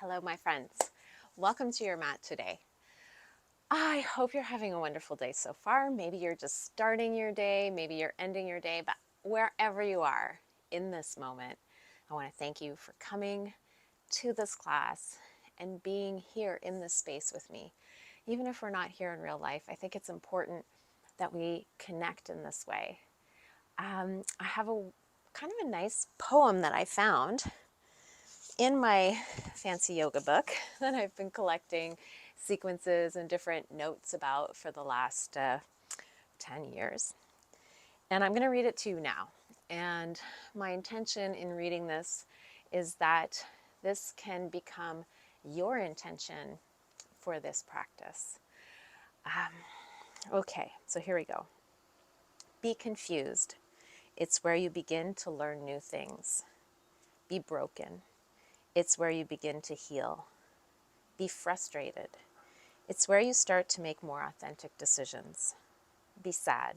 Hello, my friends. Welcome to your mat today. I hope you're having a wonderful day so far. Maybe you're just starting your day, maybe you're ending your day, but wherever you are in this moment, I want to thank you for coming to this class and being here in this space with me. Even if we're not here in real life, I think it's important that we connect in this way. I have a kind of a nice poem that I found in my fancy yoga book that I've been collecting sequences and different notes about for the last 10 years. And I'm going to read it to you now. And my intention in reading this is that this can become your intention for this practice. Okay, so here we go. Be confused. It's where you begin to learn new things. Be broken. It's where you begin to heal. Be frustrated. It's where you start to make more authentic decisions. Be sad.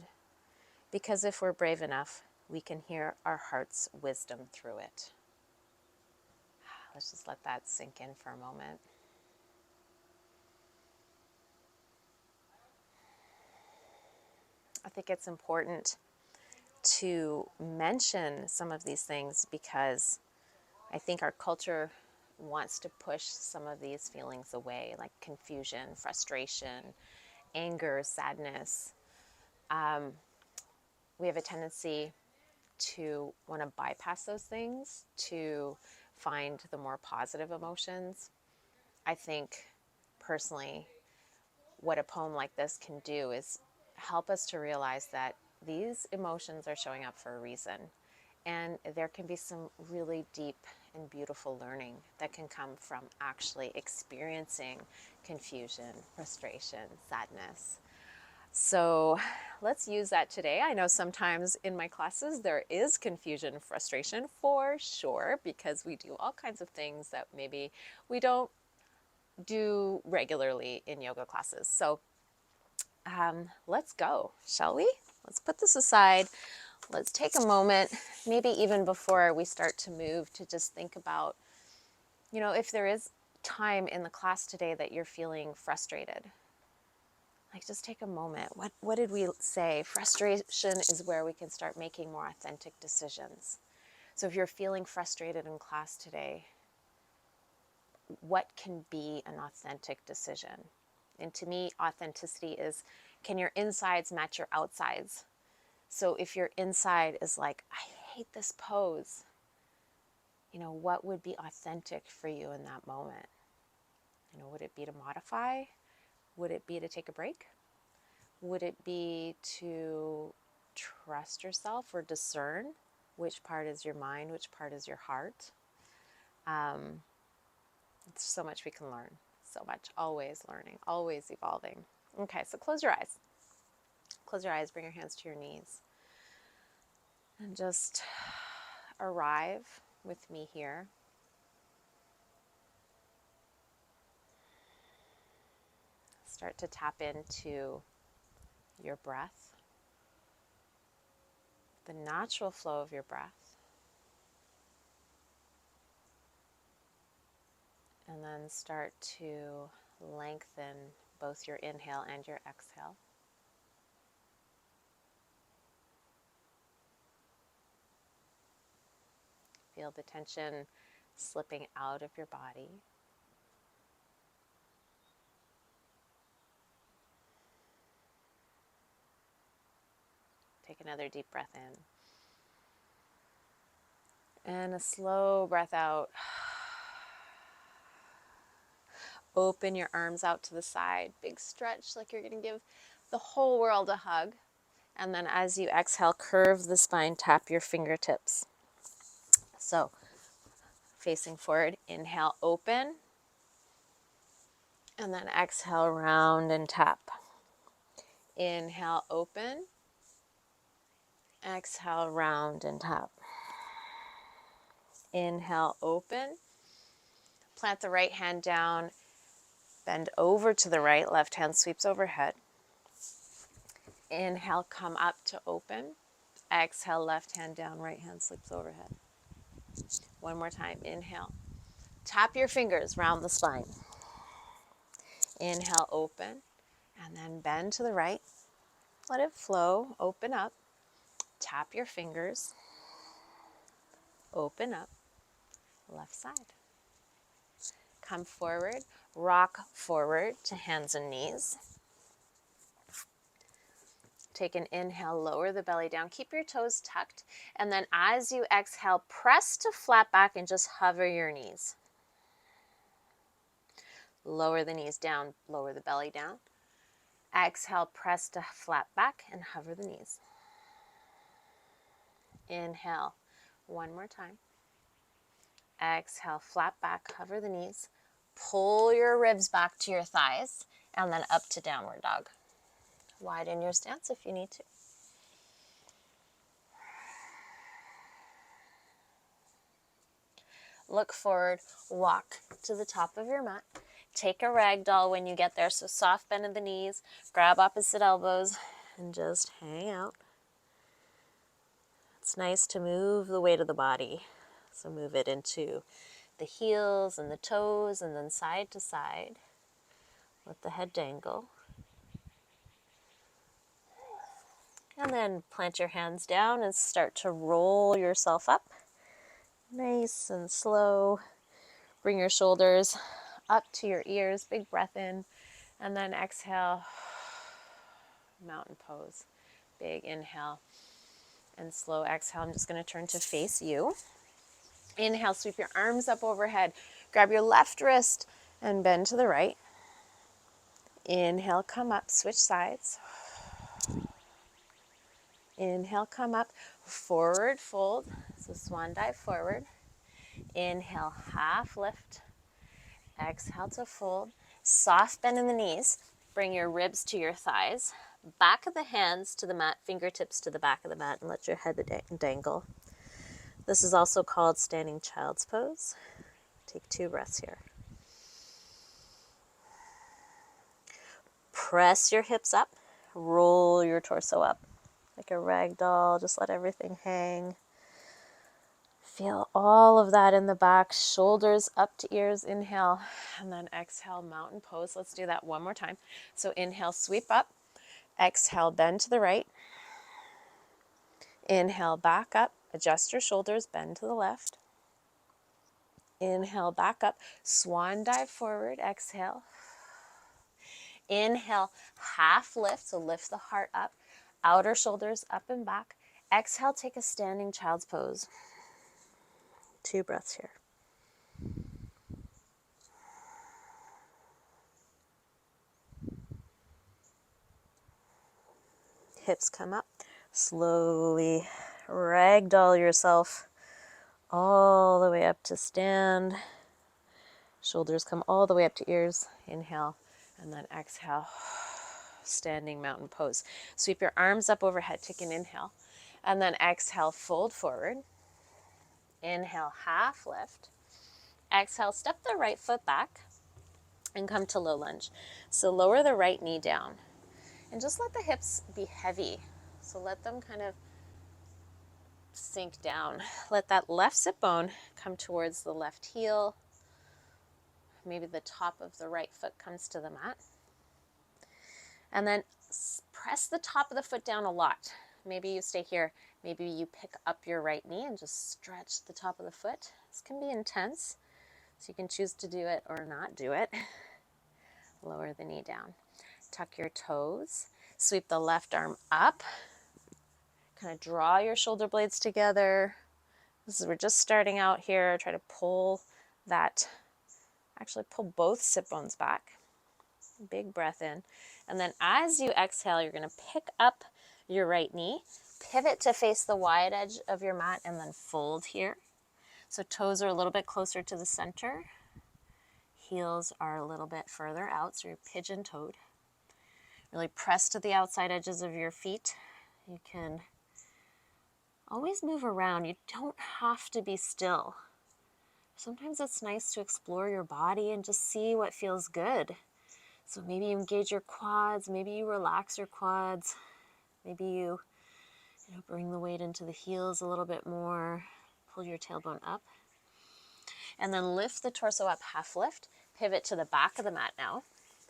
Because if we're brave enough, we can hear our heart's wisdom through it. Let's just let that sink in for a moment. I think it's important to mention some of these things because I think our culture wants to push some of these feelings away, like confusion, frustration, anger, sadness. We have a tendency to want to bypass those things to find the more positive emotions. I think personally, what a poem like this can do is help us to realize that these emotions are showing up for a reason. And there can be some really deep and beautiful learning that can come from actually experiencing confusion, frustration, sadness. So let's use that today. I know sometimes in my classes there is confusion and frustration for sure because we do all kinds of things that maybe we don't do regularly in yoga classes. So let's go, shall we? Let's put this aside. Let's take a moment, maybe even before we start to move, to just think about, if there is time in the class today that you're feeling frustrated. Like, just take a moment. What did we say? Frustration is where we can start making more authentic decisions. So if you're feeling frustrated in class today, what can be an authentic decision? And to me, authenticity is, can your insides match your outsides? So if your inside is like, I hate this pose, what would be authentic for you in that moment? Would it be to modify? Would it be to take a break? Would it be to trust yourself or discern which part is your mind, which part is your heart? It's so much we can learn. So much. Always learning, always evolving. Okay, so close your eyes. Close your eyes, bring your hands to your knees. And just arrive with me here. Start to tap into your breath, the natural flow of your breath. And then start to lengthen both your inhale and your exhale. Feel the tension slipping out of your body. Take another deep breath in. And a slow breath out. Open your arms out to the side. Big stretch, like you're going to give the whole world a hug. And then as you exhale, curve the spine, tap your fingertips. So, facing forward, inhale, open. And then exhale, round and tap. Inhale, open. Exhale, round and tap. Inhale, open. Plant the right hand down. Bend over to the right. Left hand sweeps overhead. Inhale, come up to open. Exhale, left hand down. Right hand slips overhead. One more time. Inhale. Tap your fingers round the spine. Inhale, open, and then bend to the right. Let it flow, open up. Tap your fingers, open up, left side. Come forward, rock forward to hands and knees. Take an inhale, lower the belly down, keep your toes tucked, and then as you exhale, press to flat back and just hover your knees. Lower the knees down, lower the belly down. Exhale, press to flat back and hover the knees. Inhale, one more time. Exhale, flat back, hover the knees. Pull your ribs back to your thighs, and then up to downward dog. Widen your stance if you need to. Look forward, walk to the top of your mat. Take a ragdoll when you get there, so soft bend of the knees, grab opposite elbows, and just hang out. It's nice to move the weight of the body, so move it into the heels and the toes, and then side to side. Let the head dangle. And then plant your hands down and start to roll yourself up. Nice and slow. Bring your shoulders up to your ears. Big breath in. And then exhale. Mountain pose. Big inhale and slow exhale. I'm just going to turn to face you. Inhale, sweep your arms up overhead. Grab your left wrist and bend to the right. Inhale, come up, switch sides. Inhale, come up, forward fold. So swan dive forward. Inhale, half lift. Exhale to fold. Soft bend in the knees. Bring your ribs to your thighs. Back of the hands to the mat, fingertips to the back of the mat, and let your head dangle. This is also called standing child's pose. Take 2 breaths here. Press your hips up. Roll your torso up like a rag doll. Just let everything hang. Feel all of that in the back. Shoulders up to ears. Inhale. And then exhale, mountain pose. Let's do that one more time. So inhale, sweep up. Exhale, bend to the right. Inhale, back up. Adjust your shoulders. Bend to the left. Inhale, back up. Swan dive forward. Exhale. Inhale, half lift. So lift the heart up. Outer shoulders up and back. Exhale, take a standing child's pose. 2 breaths here. Hips come up. Slowly ragdoll yourself all the way up to stand. Shoulders come all the way up to ears. Inhale, and then exhale. Standing mountain pose. Sweep your arms up overhead. Take an inhale. And then exhale, fold forward. Inhale, half lift. Exhale, step the right foot back and come to low lunge. So lower the right knee down and just let the hips be heavy. So let them kind of sink down. Let that left sit bone come towards the left heel. Maybe the top of the right foot comes to the mat. And then press the top of the foot down a lot. Maybe you stay here. Maybe you pick up your right knee and just stretch the top of the foot. This can be intense, so you can choose to do it or not do it. Lower the knee down. Tuck your toes. Sweep the left arm up. Kind of draw your shoulder blades together. We're just starting out here. Try to pull both sit bones back. Big breath in. And then as you exhale, you're going to pick up your right knee, pivot to face the wide edge of your mat, and then fold here. So toes are a little bit closer to the center. Heels are a little bit further out, so you're pigeon-toed. Really press to the outside edges of your feet. You can always move around. You don't have to be still. Sometimes it's nice to explore your body and just see what feels good. So maybe you engage your quads, maybe you relax your quads, maybe you bring the weight into the heels a little bit more, pull your tailbone up. And then lift the torso up, half lift, pivot to the back of the mat now,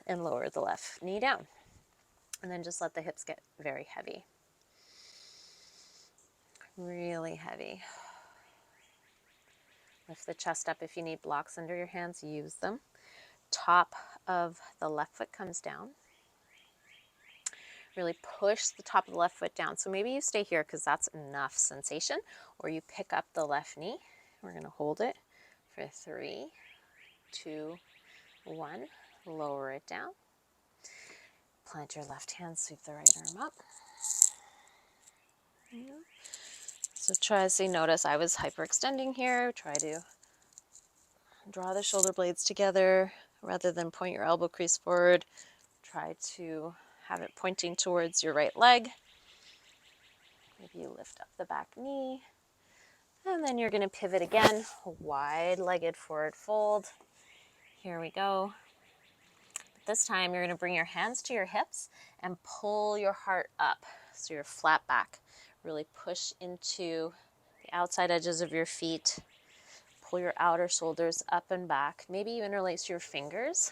and lower the left knee down. And then just let the hips get very heavy. Really heavy. Lift the chest up. If you need blocks under your hands, use them. Top of the left foot comes down. Really push the top of the left foot down. So maybe you stay here because that's enough sensation, or you pick up the left knee. We're going to hold it for 3, 2, 1. Lower it down. Plant your left hand, sweep the right arm up. So try to notice I was hyperextending here. Try to draw the shoulder blades together rather than point your elbow crease forward. Try to have it pointing towards your right leg. Maybe you lift up the back knee. And then you're going to pivot again, wide-legged forward fold. Here we go. This time you're going to bring your hands to your hips and pull your heart up. So you're flat back. Really push into the outside edges of your feet. Pull your outer shoulders up and back. Maybe you interlace your fingers.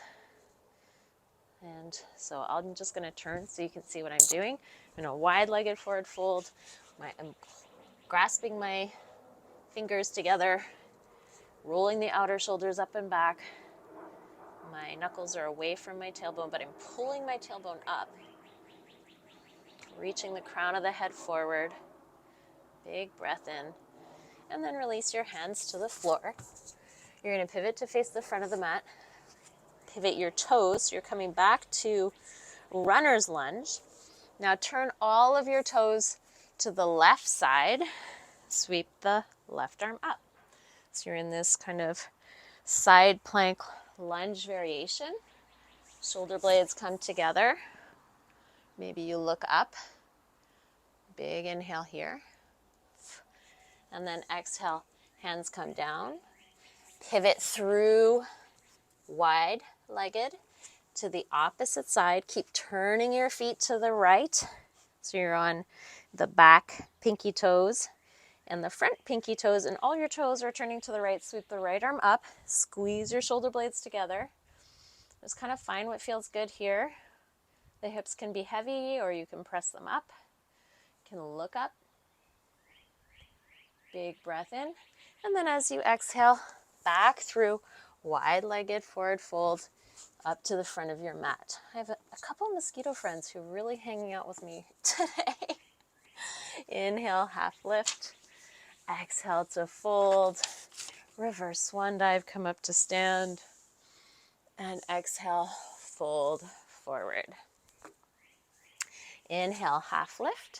And so I'm just going to turn so you can see what I'm doing. In a wide-legged forward fold, I'm grasping my fingers together, rolling the outer shoulders up and back. My knuckles are away from my tailbone, but I'm pulling my tailbone up, reaching the crown of the head forward. Big breath in, and then release your hands to the floor. You're going to pivot to face the front of the mat. Pivot your toes. You're coming back to runner's lunge. Now turn all of your toes to the left side. Sweep the left arm up. So you're in this kind of side plank lunge variation. Shoulder blades come together. Maybe you look up. Big inhale here. And then exhale, hands come down. Pivot through wide-legged to the opposite side. Keep turning your feet to the right. So you're on the back pinky toes and the front pinky toes, and all your toes are turning to the right. Sweep the right arm up. Squeeze your shoulder blades together. Just kind of find what feels good here. The hips can be heavy, or you can press them up. You can look up. Big breath in. And then as you exhale, back through wide-legged forward fold up to the front of your mat. I have a couple mosquito friends who are really hanging out with me today. Inhale, half lift. Exhale to fold. Reverse swan dive, come up to stand. And exhale, fold forward. Inhale, half lift.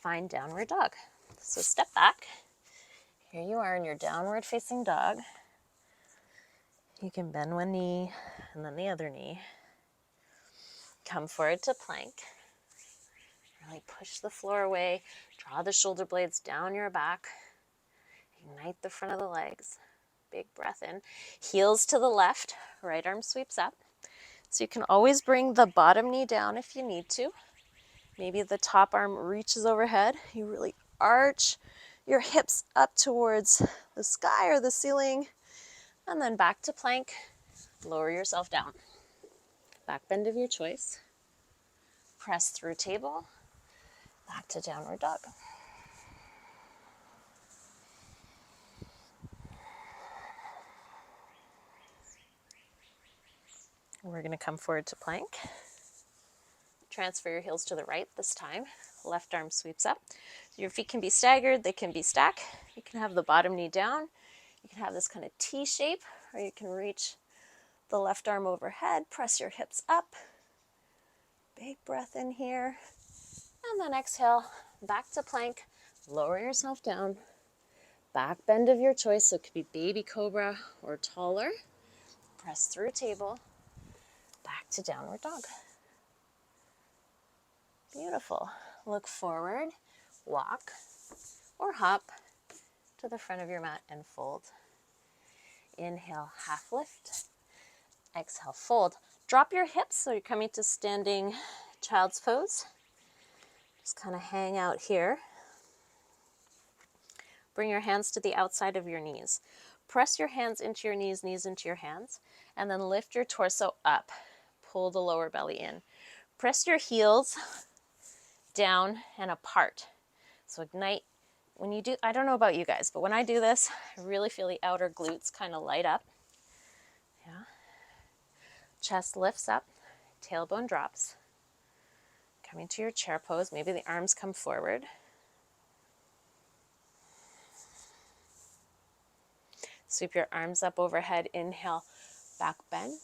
Find downward dog. So step back. Here you are in your downward facing dog. You can bend one knee and then the other knee. Come forward to plank. Really push the floor away. Draw the shoulder blades down your back. Ignite the front of the legs. Big breath in. Heels to the left. Right arm sweeps up. So you can always bring the bottom knee down if you need to. Maybe the top arm reaches overhead. You really arch your hips up towards the sky or the ceiling. And then back to plank. Lower yourself down. Back bend of your choice. Press through table. Back to downward dog. We're going to come forward to plank. Transfer your heels to the right this time. Left arm sweeps up. Your feet can be staggered, they can be stacked. You can have the bottom knee down. You can have this kind of T shape, or you can reach the left arm overhead, press your hips up. Big breath in here. And then exhale, back to plank. Lower yourself down. Back bend of your choice, so it could be baby cobra or taller. Press through table. Back to downward dog. Beautiful. Look forward, walk, or hop to the front of your mat and fold. Inhale, half lift. Exhale, fold. Drop your hips so you're coming to standing child's pose. Just kind of hang out here. Bring your hands to the outside of your knees. Press your hands into your knees, knees into your hands, and then lift your torso up. Pull the lower belly in. Press your heels down and apart. So ignite. When you do, I don't know about you guys, but when I do this, I really feel the outer glutes kind of light up. Yeah. Chest lifts up, tailbone drops. Coming to your chair pose, maybe the arms come forward. Sweep your arms up overhead, inhale, back bend.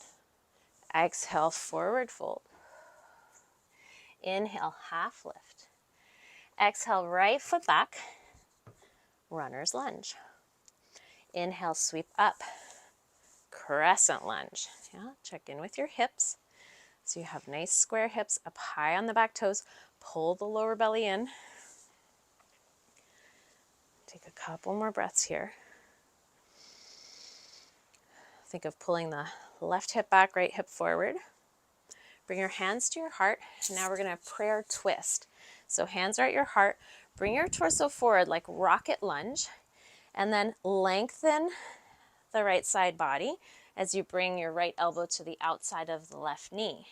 Exhale, forward fold. Inhale, half lift. Exhale, right foot back, runner's lunge. Inhale, sweep up, crescent lunge. Yeah, check in with your hips. So you have nice square hips up high on the back toes. Pull the lower belly in. Take a couple more breaths here. Think of pulling the left hip back, right hip forward. Bring your hands to your heart. Now we're going to prayer twist. So hands are at your heart. Bring your torso forward like rocket lunge. And then lengthen the right side body as you bring your right elbow to the outside of the left knee.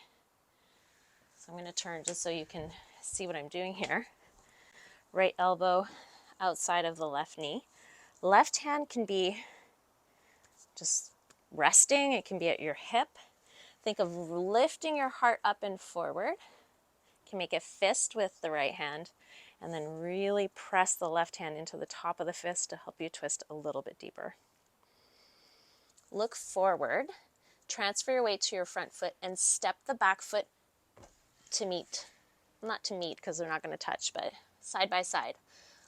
So I'm going to turn just so you can see what I'm doing here. Right elbow outside of the left knee. Left hand can be just resting. It can be at your hip. Think of lifting your heart up and forward. You can make a fist with the right hand and then really press the left hand into the top of the fist to help you twist a little bit deeper. Look forward. Transfer your weight to your front foot and step the back foot to meet. Not to meet because they're not going to touch, but side by side.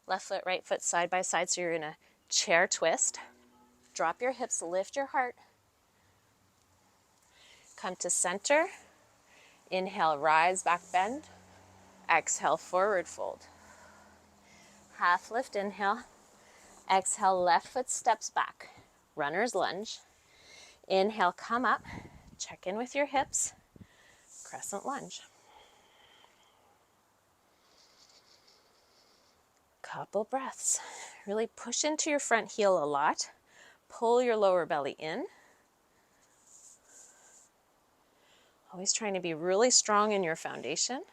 Left foot, right foot, side by side. So you're in a chair twist. Drop your hips, lift your heart. Come to center. Inhale, rise, back bend. Exhale, forward fold. Half lift, inhale. Exhale, left foot steps back. Runner's lunge. Inhale, come up. Check in with your hips. Crescent lunge. Couple breaths. Really push into your front heel a lot. Pull your lower belly in. Always trying to be really strong in your foundation.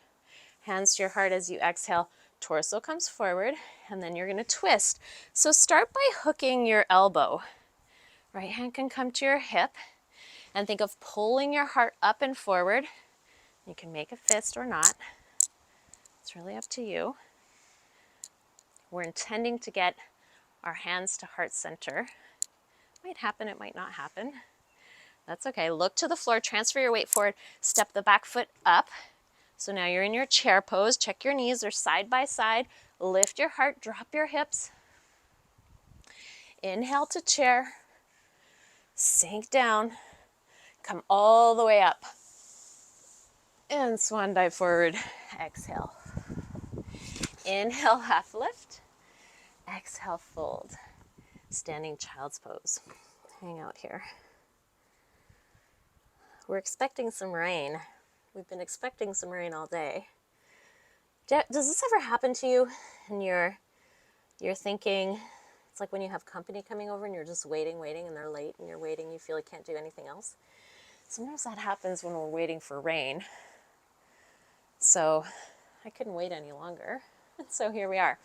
Hands to your heart as you exhale. Torso comes forward, and then you're going to twist. So start by hooking your elbow. Right hand can come to your hip, and think of pulling your heart up and forward. You can make a fist or not. It's really up to you. We're intending to get our hands to heart center. It might happen, it might not happen. That's okay. Look to the floor, transfer your weight forward, step the back foot up. So now you're in your chair pose. Check your knees, they're side by side. Lift your heart, drop your hips. Inhale to chair. Sink down. Come all the way up. And swan dive forward. Exhale. Inhale, half lift. Exhale, fold. Standing child's pose. Hang out here. We're expecting some rain. We've been expecting some rain all day. Does this ever happen to you? And you're thinking, it's like when you have company coming over and you're just waiting, and they're late, and you're waiting, you feel you can't do anything else. Sometimes that happens when we're waiting for rain. So I couldn't wait any longer. And so here we are.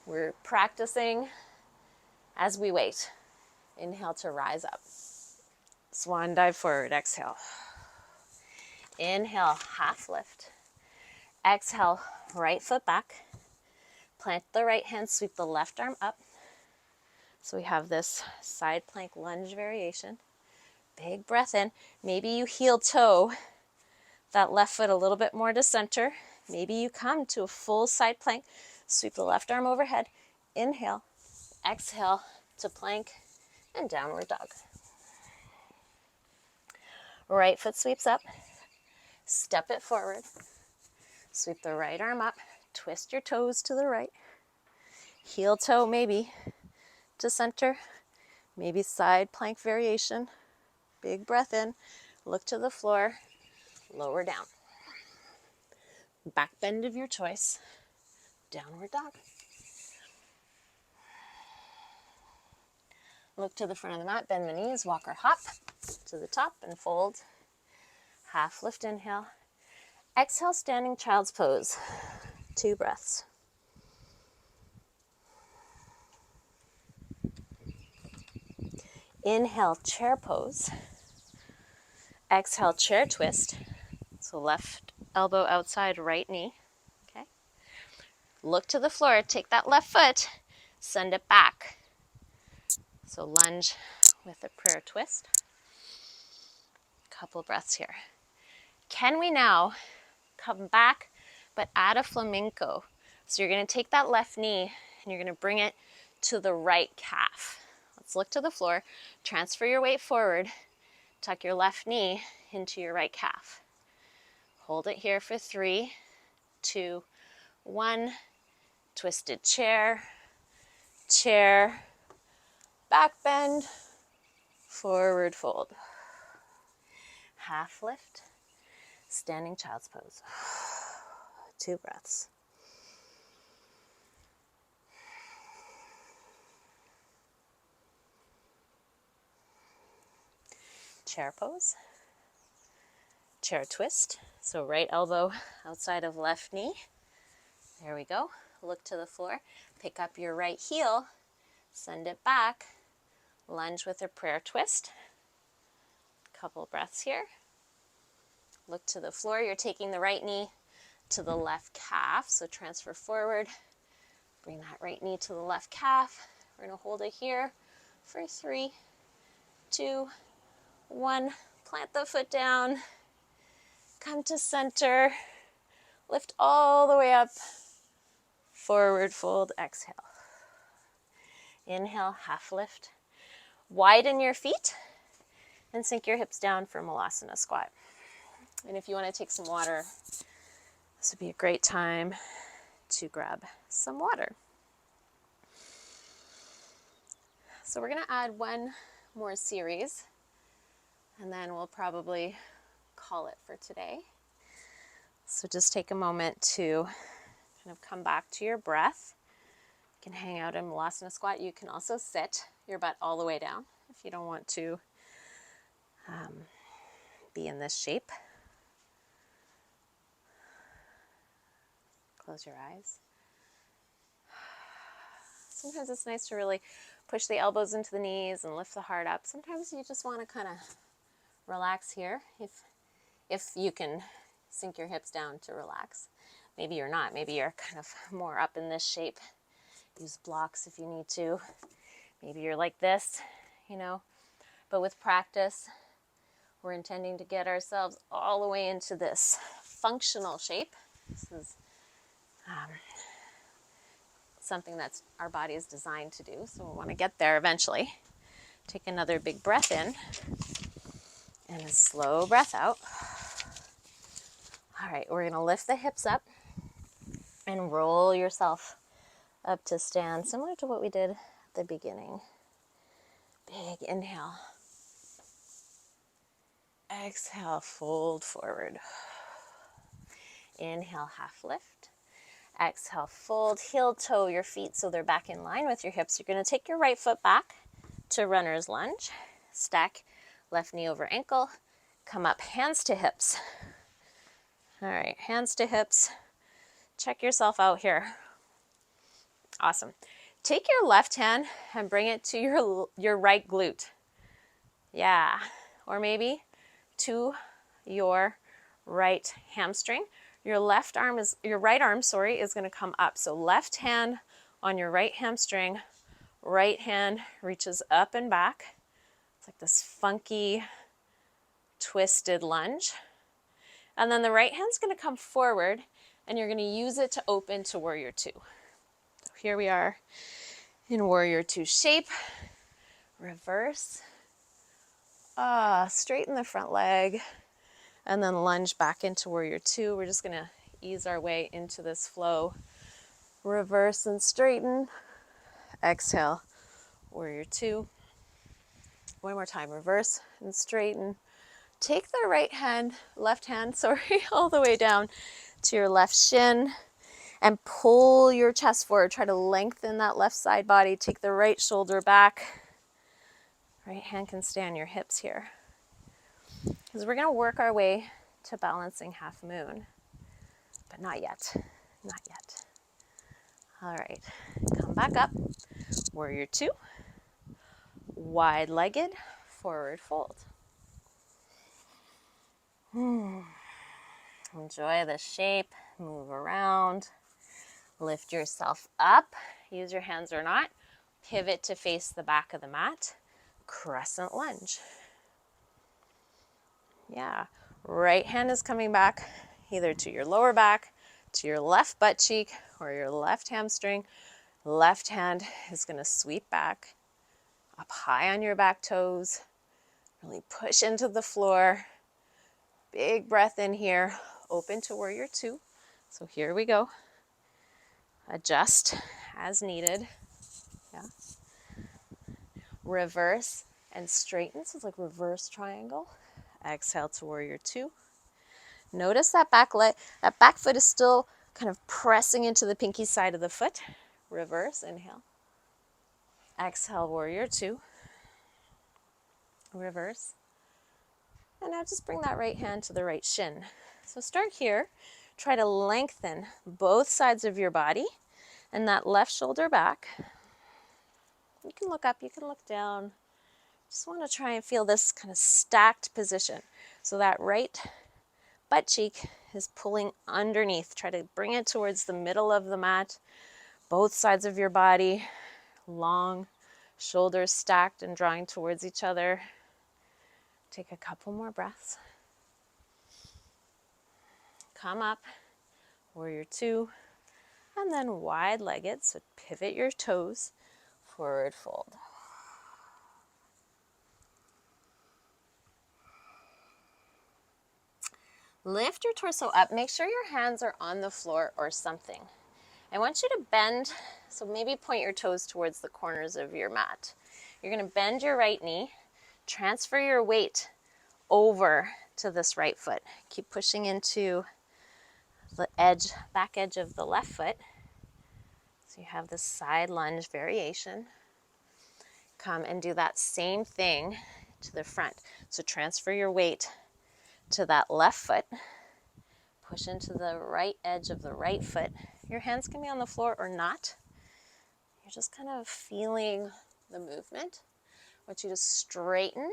We're practicing as we wait. Inhale to rise up. Swan dive forward, exhale. Inhale, half lift. Exhale, right foot back. Plant the right hand, sweep the left arm up. So we have this side plank lunge variation. Big breath in. Maybe you heel toe that left foot a little bit more to center. Maybe you come to a full side plank. Sweep the left arm overhead. Inhale, exhale to plank and downward dog. Right foot sweeps up. Step it forward. Sweep the right arm up. Twist your toes to the right. Heel toe maybe to center. Maybe side plank variation. Big breath in. Look to the floor. Lower down. Back bend of your choice. Downward dog. Look to the front of the mat, bend the knees, walk or hop to the top and fold. Half lift, inhale. Exhale, standing child's pose. 2 breaths. Inhale, chair pose. Exhale, chair twist. So left elbow outside, right knee. Okay. Look to the floor, take that left foot, send it back. So lunge with a prayer twist. Couple breaths here. Can we now come back but add a flamenco? So you're going to take that left knee and you're going to bring it to the right calf. Let's look to the floor, transfer your weight forward, tuck your left knee into your right calf. Hold it here for 3, 2, 1. Twisted chair, chair, back bend, forward fold. Half lift, standing child's pose. 2 breaths. Chair pose, chair twist. So right elbow outside of left knee. There we go. Look to the floor. Pick up your right heel. Send it back. Lunge with a prayer twist. Couple breaths here. Look to the floor. You're taking the right knee to the left calf. So transfer forward. Bring that right knee to the left calf. We're going to hold it here for 3, 2, 1. Plant the foot down. Come to center. Lift all the way up. Forward fold, exhale. Inhale, half lift. Widen your feet and sink your hips down for Malasana squat. And if you want to take some water, this would be a great time to grab some water. So we're going to add one more series, and then we'll probably call it for today. So just take a moment to kind of come back to your breath. You can hang out in Malasana squat. You can also sit your butt all the way down if you don't want to be in this shape. Close your eyes. Sometimes it's nice to really push the elbows into the knees and lift the heart up. Sometimes you just want to kind of relax here if you can sink your hips down to relax. Maybe you're not. Maybe you're kind of more up in this shape. Use blocks if you need to. Maybe you're like this, But with practice, we're intending to get ourselves all the way into this functional shape. This is something that our body is designed to do, so we'll want to get there eventually. Take another big breath in and a slow breath out. All right, we're going to lift the hips up and roll yourself up to stand, similar to what we did at the beginning. Big inhale. Exhale, fold forward. Inhale, half lift. Exhale, fold, heel toe your feet so they're back in line with your hips. You're going to take your right foot back to runner's lunge. Stack left knee over ankle. Come up, hands to hips. All right, hands to hips. Check yourself out here. Awesome. Take your left hand and bring it to your right glute. Yeah, or maybe to your right hamstring. Your right arm is going to come up. So left hand on your right hamstring, right hand reaches up and back. It's like this funky, twisted lunge. And then the right hand's going to come forward and you're going to use it to open to warrior two. So here we are in warrior two shape. Reverse. Straighten the front leg. And then lunge back into warrior two. We're just going to ease our way into this flow. Reverse and straighten. Exhale, warrior two. One more time, reverse and straighten. Take the left hand, all the way down to your left shin and pull your chest forward. Try to lengthen that left side body. Take the right shoulder back. Right hand can stay on your hips here. Because we're going to work our way to balancing half moon. But not yet. Not yet. All right. Come back up. Warrior two. Wide-legged, forward fold. Enjoy the shape. Move around. Lift yourself up. Use your hands or not. Pivot to face the back of the mat. Crescent lunge. Yeah. Right hand is coming back either to your lower back, to your left butt cheek, or your left hamstring. Left hand is going to sweep back up high on your back toes. Really push into the floor. Big breath in here. Open to warrior two. So here we go. Adjust as needed. Yeah. Reverse and straighten. So it's like reverse triangle. Exhale to warrior two. Notice that back leg, that back foot is still kind of pressing into the pinky side of the foot. Reverse, inhale. Exhale, warrior two. Reverse. And now just bring that right hand to the right shin. So start here. Try to lengthen both sides of your body and that left shoulder back. You can look up, you can look down. Just want to try and feel this kind of stacked position. So that right butt cheek is pulling underneath. Try to bring it towards the middle of the mat. Both sides of your body, long, shoulders stacked and drawing towards each other. Take a couple more breaths. Come up, warrior two, and then wide-legged, so pivot your toes, forward fold. Lift your torso up. Make sure your hands are on the floor or something. I want you to bend, so maybe point your toes towards the corners of your mat. You're going to bend your right knee, transfer your weight over to this right foot. Keep pushing into the edge, back edge of the left foot. So you have this side lunge variation. Come and do that same thing to the front. So transfer your weight to that left foot. Push into the right edge of the right foot. Your hands can be on the floor or not. You're just kind of feeling the movement. I want you to straighten,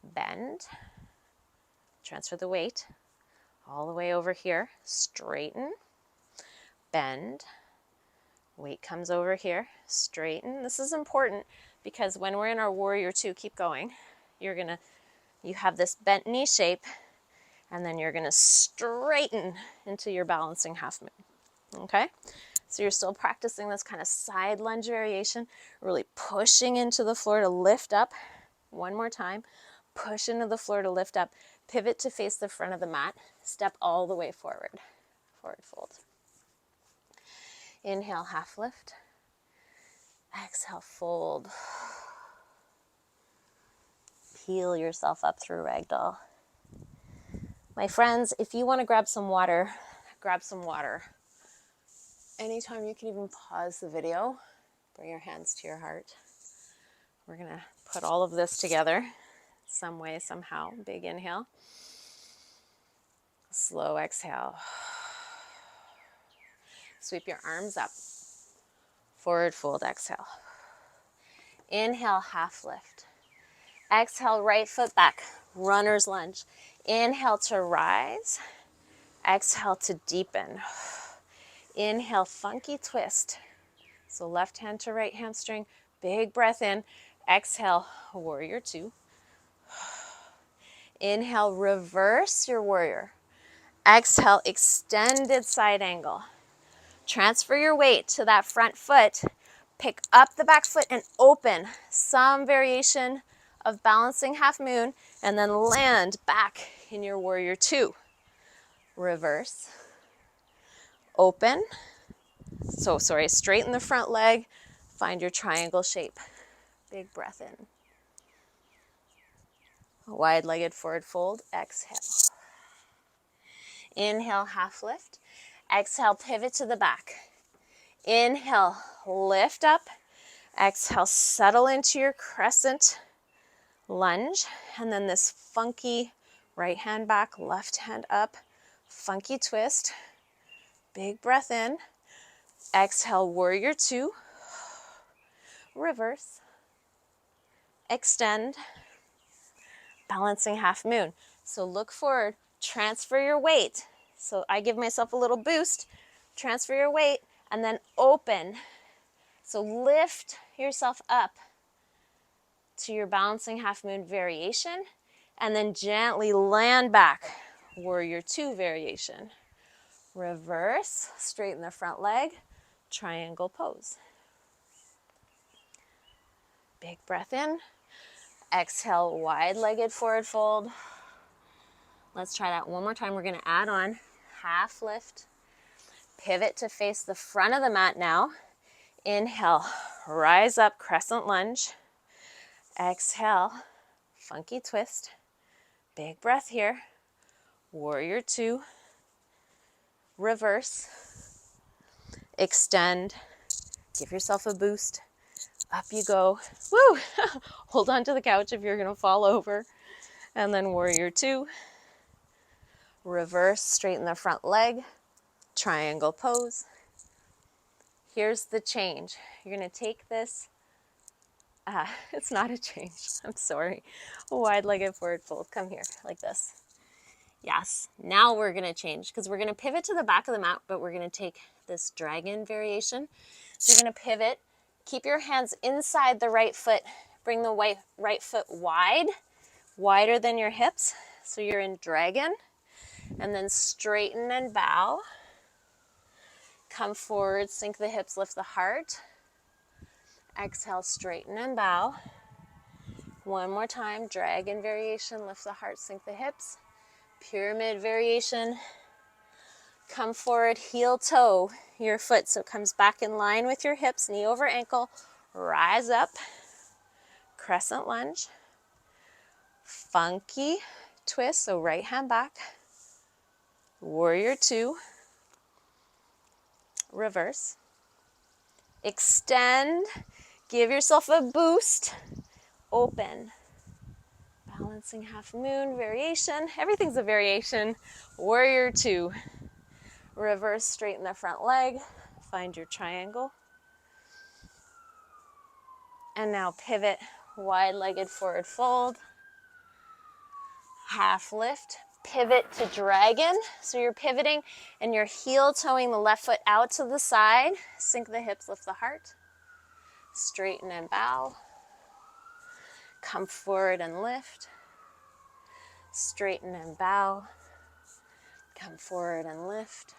bend, transfer the weight all the way over here. Straighten, bend, weight comes over here, straighten. This is important because when we're in our warrior two, keep going, you have this bent knee shape, and then you're gonna straighten into your balancing half moon, okay? So you're still practicing this kind of side lunge variation, really pushing into the floor to lift up. One more time, push into the floor to lift up, pivot to face the front of the mat, step all the way forward, forward fold. Inhale, half lift. Exhale, fold. Peel yourself up through ragdoll. My friends, if you want to grab some water, grab some water. Anytime you can even pause the video, bring your hands to your heart. We're going to put all of this together some way, somehow. Big inhale. Slow exhale. Sweep your arms up. Forward fold, exhale. Inhale, half lift. Exhale, right foot back. Runner's lunge. Inhale to rise. Exhale to deepen. Inhale, funky twist. So left hand to right hamstring. Big breath in. Exhale, warrior two. Inhale, reverse your warrior. Exhale, extended side angle. Transfer your weight to that front foot. Pick up the back foot and open. Some variation of balancing half moon, and then land back in your warrior two. Reverse. Open. Straighten the front leg. Find your triangle shape. Big breath in. Wide-legged forward fold. Exhale. Inhale, half lift. Exhale, pivot to the back. Inhale, lift up. Exhale, settle into your crescent. lunge, and then this funky right hand back, left hand up, funky twist. Big breath in. Exhale, warrior two. Reverse. Extend. Balancing half moon. So look forward, transfer your weight. So I give myself a little boost, transfer your weight, and then open. So lift yourself up to your balancing half moon variation, and then gently land back, warrior two variation. Reverse, straighten the front leg, triangle pose. Big breath in. Exhale, wide-legged forward fold. Let's try that one more time. We're gonna add on half lift. Pivot to face the front of the mat now. Inhale, rise up, crescent lunge. Exhale, funky twist. Big breath here. Warrior two. Reverse. Extend. Give yourself a boost. Up you go. Woo! Hold on to the couch if you're gonna fall over. And then warrior two. Reverse, straighten the front leg. Triangle pose. Here's the change. You're gonna take this, it's not a change, I'm sorry. Wide-legged forward fold, come here, like this. Yes, now we're gonna change, because we're gonna pivot to the back of the mat, but we're gonna take this dragon variation. So you're gonna pivot, keep your hands inside the right foot, bring the right foot wide, wider than your hips, so you're in dragon, and then straighten and bow. Come forward, sink the hips, lift the heart. Exhale, straighten and bow. One more time, dragon variation, lift the heart, sink the hips. Pyramid variation. Come forward, heel toe your foot so it comes back in line with your hips, knee over ankle. Rise up, crescent lunge. Funky twist, so right hand back. Warrior two. Reverse. Extend, give yourself a boost. Open. Balancing half moon variation. Everything's a variation. Warrior two. Reverse, straighten the front leg. Find your triangle. And now pivot, wide-legged forward fold. Half lift. Pivot to dragon. So you're pivoting and you're heel toeing the left foot out to the side. Sink the hips, lift the heart. Straighten and bow. Come forward and lift. Straighten and bow. Come forward and lift.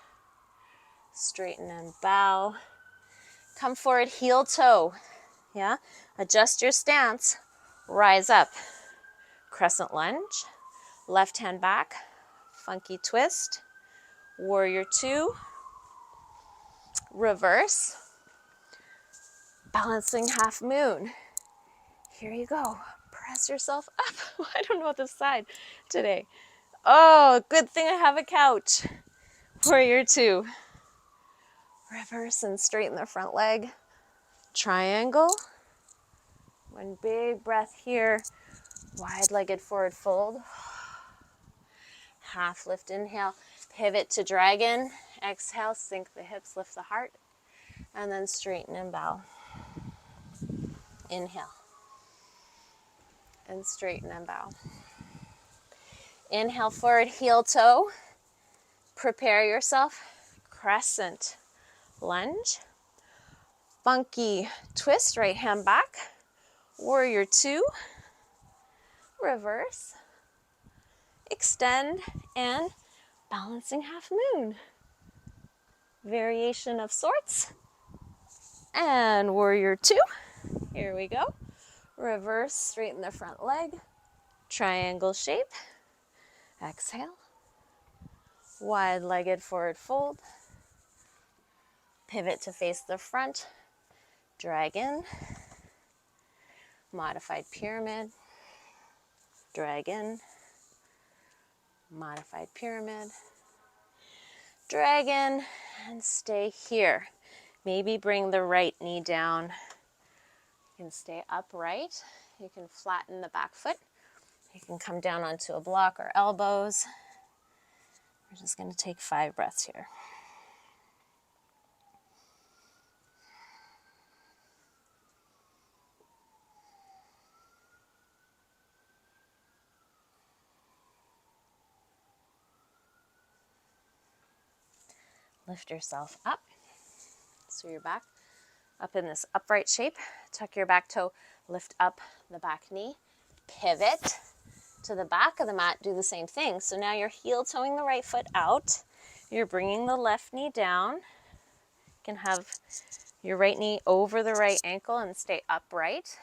Straighten and bow. Come forward, heel toe. Yeah? Adjust your stance. Rise up. Crescent lunge. Left hand back. Funky twist. Warrior two. Reverse. Balancing half moon. Here you go. Press yourself up. I don't know this side today. Oh, good thing I have a couch. Warrior two. Reverse and straighten the front leg. Triangle. One big breath here. Wide-legged forward fold. Half lift, inhale. Pivot to dragon. Exhale, sink the hips, lift the heart. And then straighten and bow. Inhale. And straighten and bow. Inhale forward, heel toe. Prepare yourself. Crescent lunge. Funky twist, right hand back. Warrior two. Reverse. Extend and balancing half moon. Variation of sorts. And warrior two. Here we go. Reverse, straighten the front leg. Triangle shape. Exhale. Wide-legged forward fold. Pivot to face the front. Dragon. Modified pyramid. Dragon. Modified pyramid. Dragon. And stay here. Maybe bring the right knee down. You can stay upright. you can flatten the back foot. You can come down onto a block or elbows. We're just going to take 5 breaths here. Lift yourself up. So you're back up in this upright shape. Tuck your back toe, lift up the back knee, pivot to the back of the mat, do the same thing. So now you're heel toeing the right foot out. You're bringing the left knee down. You can have your right knee over the right ankle and stay upright.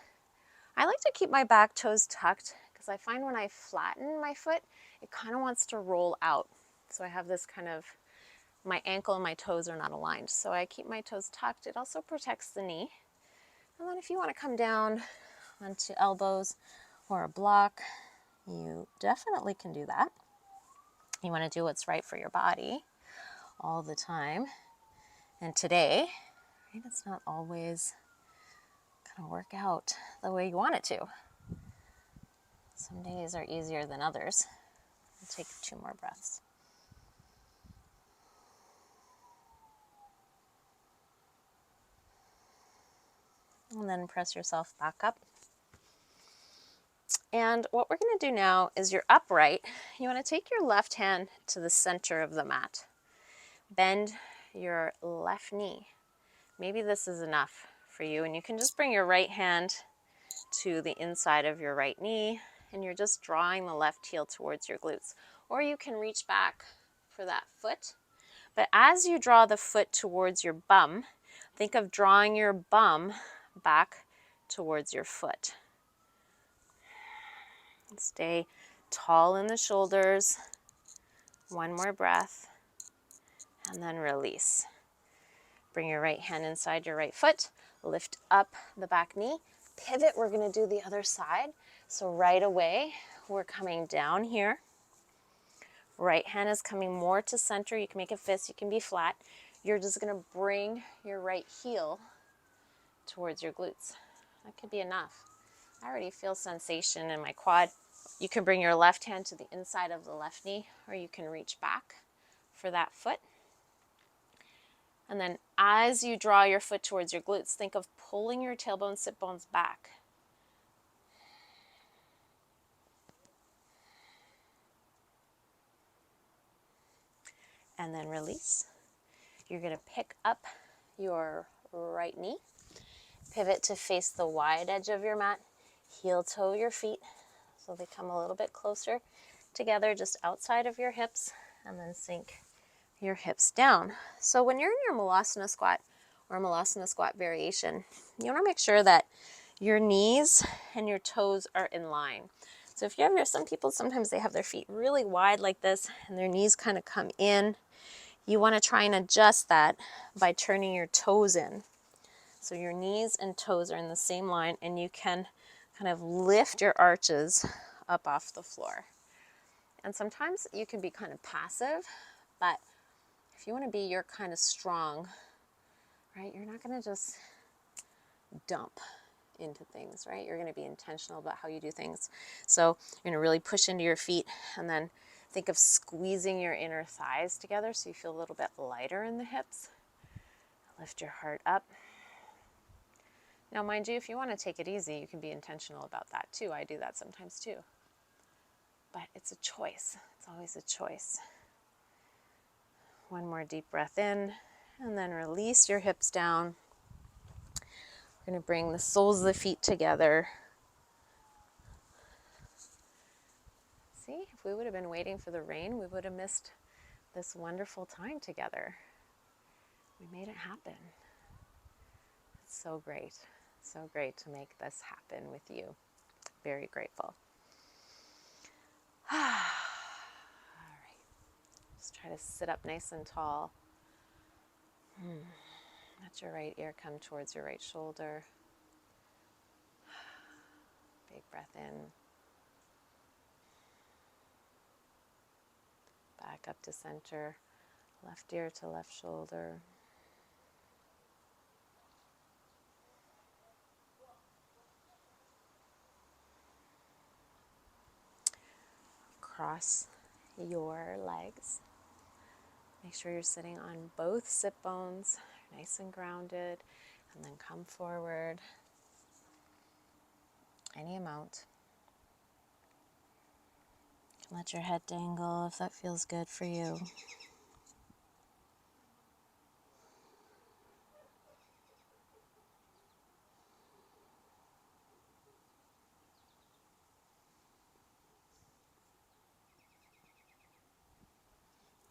I like to keep my back toes tucked because I find when I flatten my foot, it kind of wants to roll out. So I have this kind of, my ankle and my toes are not aligned. So I keep my toes tucked. It also protects the knee. And then if you want to come down onto elbows or a block, you definitely can do that. You want to do what's right for your body all the time. And today, right, it's not always going to work out the way you want it to. Some days are easier than others. We'll take 2 more breaths. And then press yourself back up. And what we're going to do now is you're upright. You want to take your left hand to the center of the mat. Bend your left knee. Maybe this is enough for you, and you can just bring your right hand to the inside of your right knee, and you're just drawing the left heel towards your glutes. Or you can reach back for that foot. But as you draw the foot towards your bum, think of drawing your bum back towards your foot. Stay tall in the shoulders. 1 more breath, and then release. Bring your right hand inside your right foot. Lift up the back knee. Pivot, we're going to do the other side. So right away, we're coming down here. Right hand is coming more to center. You can make a fist, you can be flat. You're just going to bring your right heel towards your glutes. That could be enough. I already feel sensation in my quad. You can bring your left hand to the inside of the left knee, or you can reach back for that foot. And then as you draw your foot towards your glutes, think of pulling your tailbone, sit bones back. And then release. You're going to pick up your right knee, pivot to face the wide edge of your mat, heel toe your feet so they come a little bit closer together just outside of your hips, and then sink your hips down. So when you're in your Malasana squat or Malasana squat variation, you want to make sure that your knees and your toes are in line. So if you have some people, sometimes they have their feet really wide like this and their knees kind of come in. You want to try and adjust that by turning your toes in. So your knees and toes are in the same line, and you can kind of lift your arches up off the floor. And sometimes you can be kind of passive, but if you want to be your kind of strong, right, you're not going to just dump into things, right? You're going to be intentional about how you do things. So you're going to really push into your feet, and then think of squeezing your inner thighs together so you feel a little bit lighter in the hips. Lift your heart up. Now, mind you, if you want to take it easy, you can be intentional about that too. I do that sometimes too. But it's a choice. It's always a choice. 1 more deep breath in, and then release your hips down. We're going to bring the soles of the feet together. See, if we would have been waiting for the rain, we would have missed this wonderful time together. We made it happen. It's so great to make this happen with you. Very grateful. All right, just try to sit up nice and tall. Let your right ear come towards your right shoulder. Big breath in. Back up to center. Left ear to left shoulder. cross your legs. Make sure you're sitting on both sit bones, nice and grounded, and then come forward any amount. Let your head dangle if that feels good for you.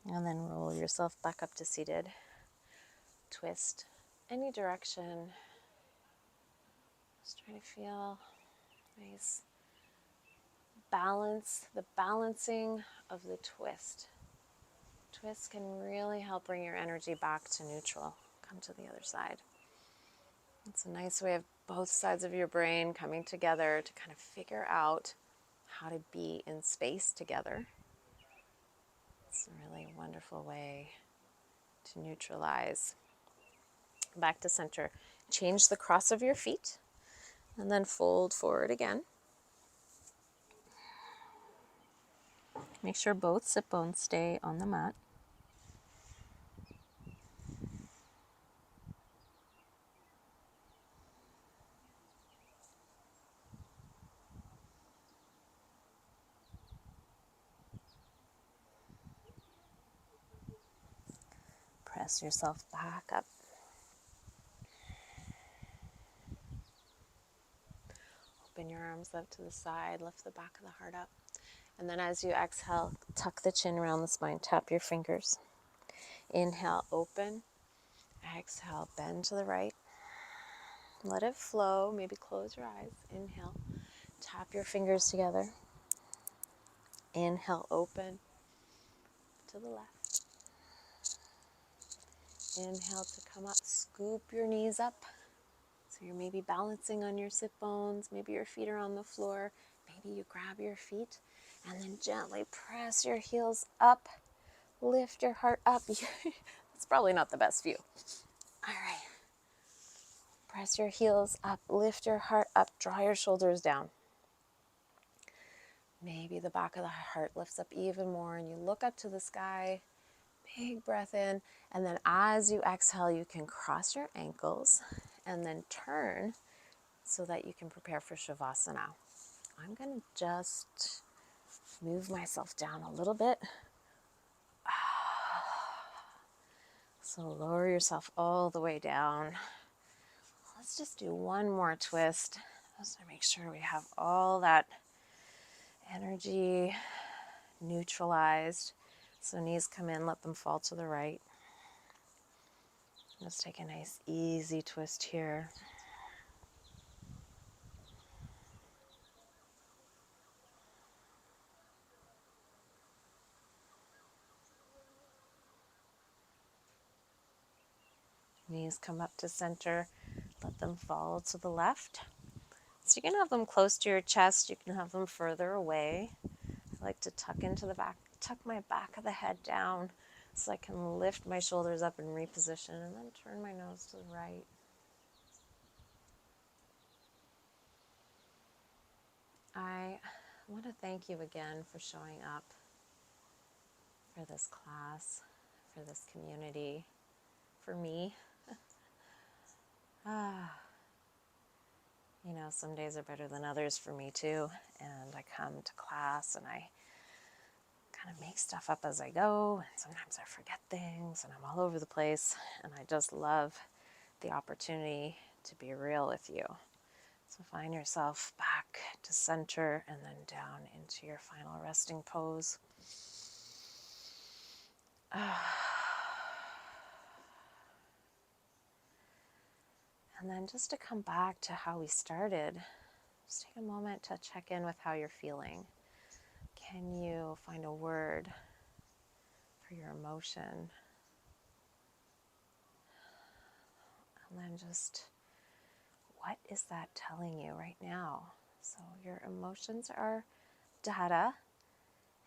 And then roll yourself back up to seated. Twist any direction. Just try to feel nice balance, the balancing of the twist. Twist can really help bring your energy back to neutral. Come to the other side. It's a nice way of both sides of your brain coming together to kind of figure out how to be in space together. It's a really wonderful way to neutralize. Back to center. Change the cross of your feet and then fold forward again. Make sure both sit bones stay on the mat. Press yourself back up. Open your arms up to the side, lift the back of the heart up. And then as you exhale, tuck the chin around the spine, tap your fingers. Inhale, open. Exhale, bend to the right. Let it flow, maybe close your eyes. Inhale, tap your fingers together. Inhale, open to the left. Inhale to come up, scoop your knees up. So you're maybe balancing on your sit bones, maybe your feet are on the floor, maybe you grab your feet and then gently press your heels up, lift your heart up. It's probably not the best view. All right. Press your heels up, lift your heart up, draw your shoulders down. Maybe the back of the heart lifts up even more and you look up to the sky. Big breath in, and then as you exhale, you can cross your ankles and then turn so that you can prepare for Shavasana. I'm going to just move myself down a little bit. So lower yourself all the way down. Let's just do one more twist just to make sure we have all that energy neutralized. So knees come in, let them fall to the right. Just take a nice easy twist here. Knees come up to center, let them fall to the left. So you can have them close to your chest, you can have them further away. I like to tuck into the back, tuck my back of the head down so I can lift my shoulders up and reposition and then turn my nose to the right. I want to thank you again for showing up for this class, for this community, for me. You know, some days are better than others for me too, and I come to class and I kind of make stuff up as I go, and sometimes I forget things and I'm all over the place, and I just love the opportunity to be real with you. So find yourself back to center and then down into your final resting pose. And then just to come back to how we started, just take a moment to check in with how you're feeling. Can you find a word for your emotion? And then just, what is that telling you right now? So your emotions are data,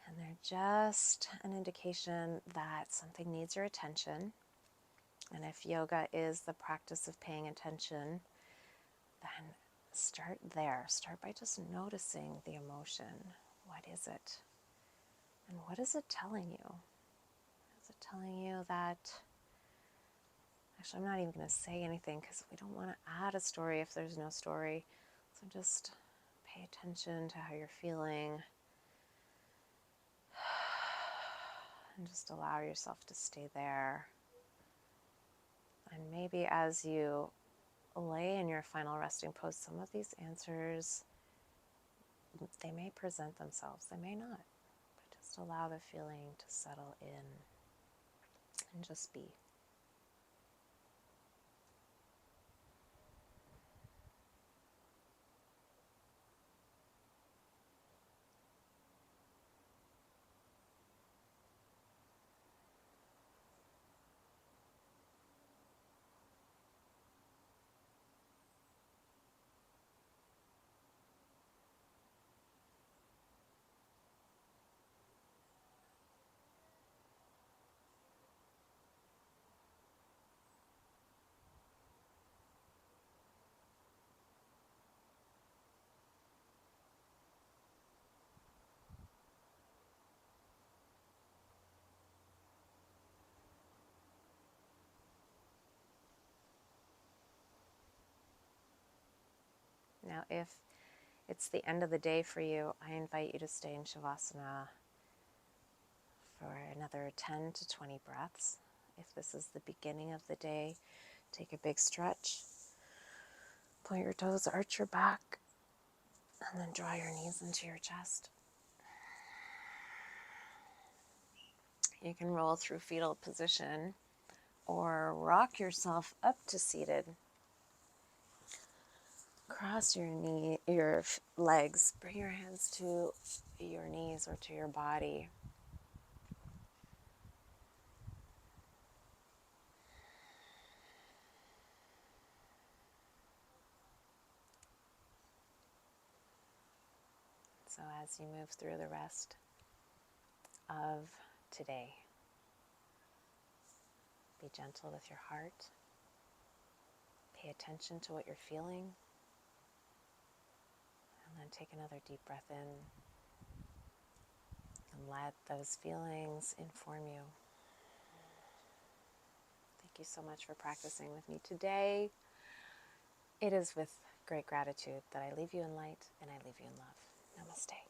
and they're just an indication that something needs your attention. And if yoga is the practice of paying attention, then start there. Start by just noticing the emotion. What is it? And what is it telling you? Is it telling you that, actually, I'm not even going to say anything because we don't want to add a story if there's no story. So just pay attention to how you're feeling and just allow yourself to stay there. And maybe as you lay in your final resting pose, some of these answers, they may present themselves, they may not. But just allow the feeling to settle in and just be. Now, if it's the end of the day for you, I invite you to stay in Shavasana for another 10 to 20 breaths. If this is the beginning of the day, take a big stretch. Point your toes, arch your back, and then draw your knees into your chest. You can roll through fetal position or rock yourself up to seated. Cross your legs. Bring your hands to your knees or to your body. So as you move through the rest of today, be gentle with your heart. Pay attention to what you're feeling. And then take another deep breath in and let those feelings inform you. Thank you so much for practicing with me today. It is with great gratitude that I leave you in light and I leave you in love. Namaste.